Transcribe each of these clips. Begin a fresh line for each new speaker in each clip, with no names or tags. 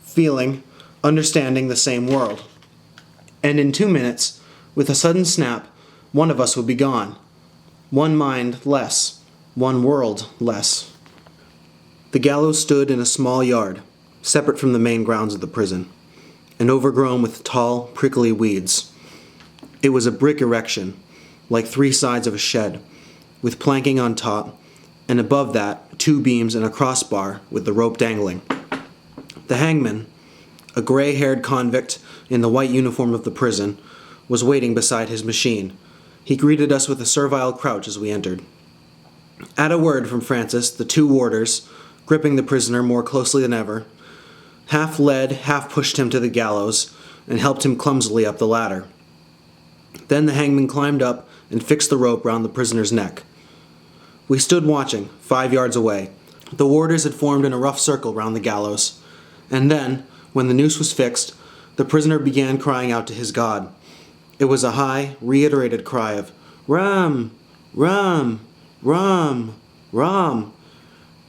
feeling, understanding the same world. And in 2 minutes, with a sudden snap, one of us would be gone. One mind less, one world less. The gallows stood in a small yard, separate from the main grounds of the prison, and overgrown with tall, prickly weeds. It was a brick erection, like 3 sides of a shed, with planking on top, and above that 2 beams and a crossbar with the rope dangling. The hangman, a gray-haired convict in the white uniform of the prison, was waiting beside his machine. He greeted us with a servile crouch as we entered. At a word from Francis, the 2 warders, gripping the prisoner more closely than ever, half led, half pushed him to the gallows and helped him clumsily up the ladder. Then the hangman climbed up and fixed the rope round the prisoner's neck. We stood watching, 5 yards away. The warders had formed in a rough circle round the gallows, and then, when the noose was fixed, the prisoner began crying out to his God. It was a high, reiterated cry of, "Ram! Ram! Ram! Ram!"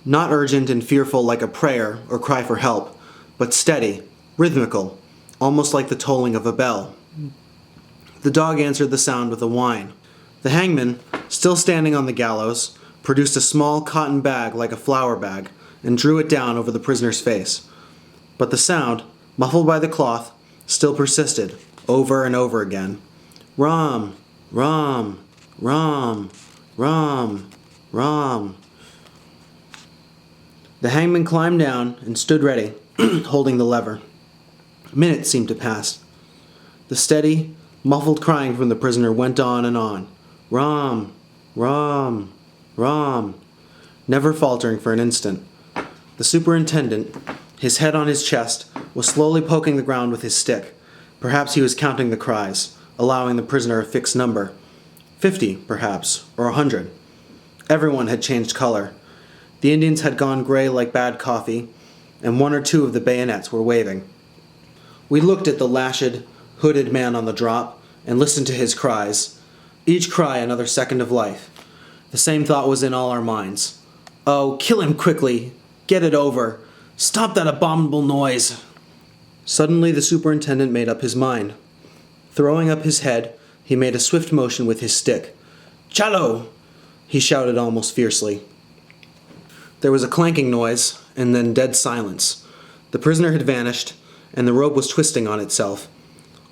Not urgent and fearful like a prayer or cry for help, but steady, rhythmical, almost like the tolling of a bell. The dog answered the sound with a whine. The hangman, still standing on the gallows, produced a small cotton bag like a flour bag and drew it down over the prisoner's face. But the sound, muffled by the cloth, still persisted, over and over again. Ram! Ram! Ram! Ram! Ram! The hangman climbed down and stood ready, holding the lever. Minutes seemed to pass. The steady, muffled crying from the prisoner went on and on. Ram! Ram! Ram! Never faltering for an instant. The superintendent, his head on his chest, was slowly poking the ground with his stick. Perhaps he was counting the cries, allowing the prisoner a fixed number. 50, perhaps, or 100. Everyone had changed color. The Indians had gone gray like bad coffee, and 1 or 2 of the bayonets were waving. We looked at the lashed, hooded man on the drop, and listened to his cries, each cry another second of life. The same thought was in all our minds. Oh, kill him quickly! Get it over! Stop that abominable noise! Suddenly the superintendent made up his mind. Throwing up his head, he made a swift motion with his stick. "Chalo!" he shouted almost fiercely. There was a clanking noise, and then dead silence. The prisoner had vanished, and the rope was twisting on itself.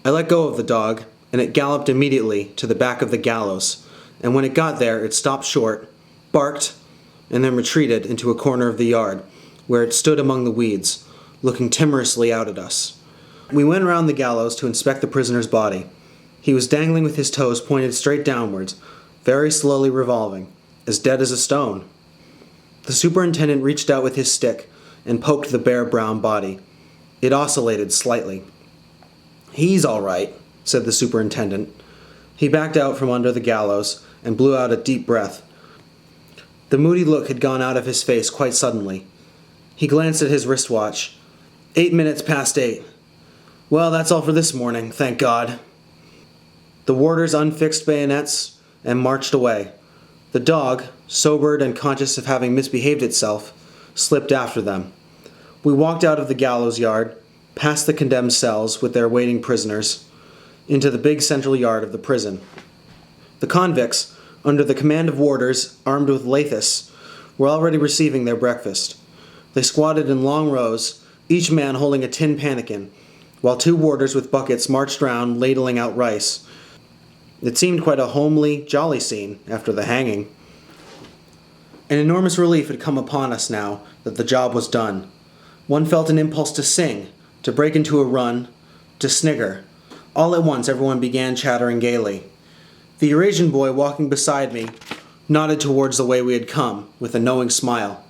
I let go of the dog, and it galloped immediately to the back of the gallows, and when it got there it stopped short, barked, and then retreated into a corner of the yard, where it stood among the weeds, looking timorously out at us. We went around the gallows to inspect the prisoner's body. He was dangling with his toes pointed straight downwards, very slowly revolving, as dead as a stone. The superintendent reached out with his stick and poked the bare brown body. It oscillated slightly. "He's all right," said the superintendent. He backed out from under the gallows and blew out a deep breath. The moody look had gone out of his face quite suddenly. He glanced at his wristwatch. 8 minutes past 8. Well, that's all for this morning, thank God. The warders unfixed bayonets and marched away. The dog, sobered and conscious of having misbehaved itself, slipped after them. We walked out of the gallows yard, past the condemned cells with their waiting prisoners, into the big central yard of the prison. The convicts, under the command of warders armed with lathis, were already receiving their breakfast. They squatted in long rows, each man holding a tin pannikin, while 2 warders with buckets marched round ladling out rice. It seemed quite a homely, jolly scene after the hanging. An enormous relief had come upon us now that the job was done. One felt an impulse to sing, to break into a run, to snigger. All at once everyone began chattering gaily. The Eurasian boy walking beside me nodded towards the way we had come, with a knowing smile.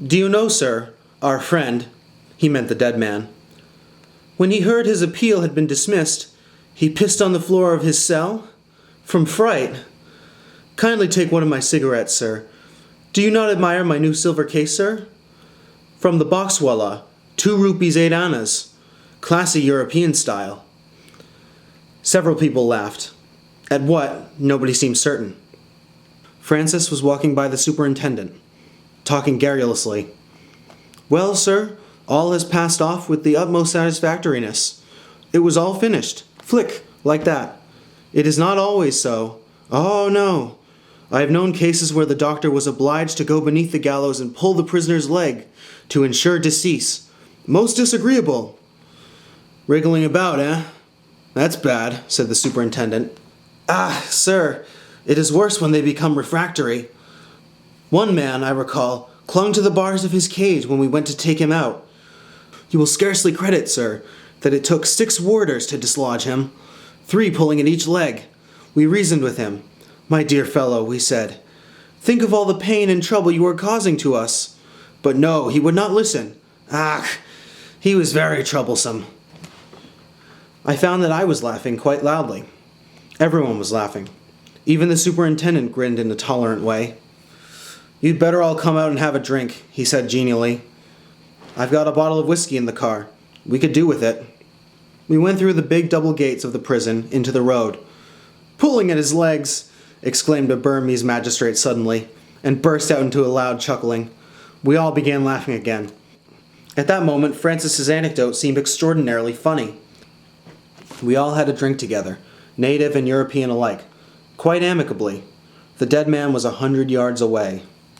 "Do you know, sir, our friend," he meant the dead man, "when he heard his appeal had been dismissed, he pissed on the floor of his cell? From fright. Kindly take one of my cigarettes, sir. Do you not admire my new silver case, sir? From the boxwallah, 2 rupees 8 annas. Classy European style." Several people laughed. At what, nobody seemed certain. Francis was walking by the superintendent, talking garrulously. "Well, sir, All has passed off with the utmost satisfactoriness. It was all finished. Flick, like that. It is not always so. Oh, no. I have known cases where the doctor was obliged to go beneath the gallows and pull the prisoner's leg to ensure decease. Most disagreeable. Wriggling about, eh? That's bad, said the superintendent. Ah, sir, it is worse when they become refractory. One man, I recall, clung to the bars of his cage when we went to take him out. You will scarcely credit, sir, that it took 6 warders to dislodge him, 3 pulling at each leg. We reasoned with him. My dear fellow, we said, think of all the pain and trouble you are causing to us. But no, he would not listen. Ah, he was very troublesome. I found that I was laughing quite loudly. Everyone was laughing. Even the superintendent grinned in a tolerant way. You'd better all come out and have a drink, he said genially. I've got a bottle of whiskey in the car. We could do with it. We went through the big double gates of the prison into the road. Pulling at his legs, exclaimed a Burmese magistrate suddenly, and burst out into a loud chuckling. We all began laughing again. At that moment, Francis's anecdote seemed extraordinarily funny. We all had a drink together, native and European alike, quite amicably. The dead man was 100 yards away.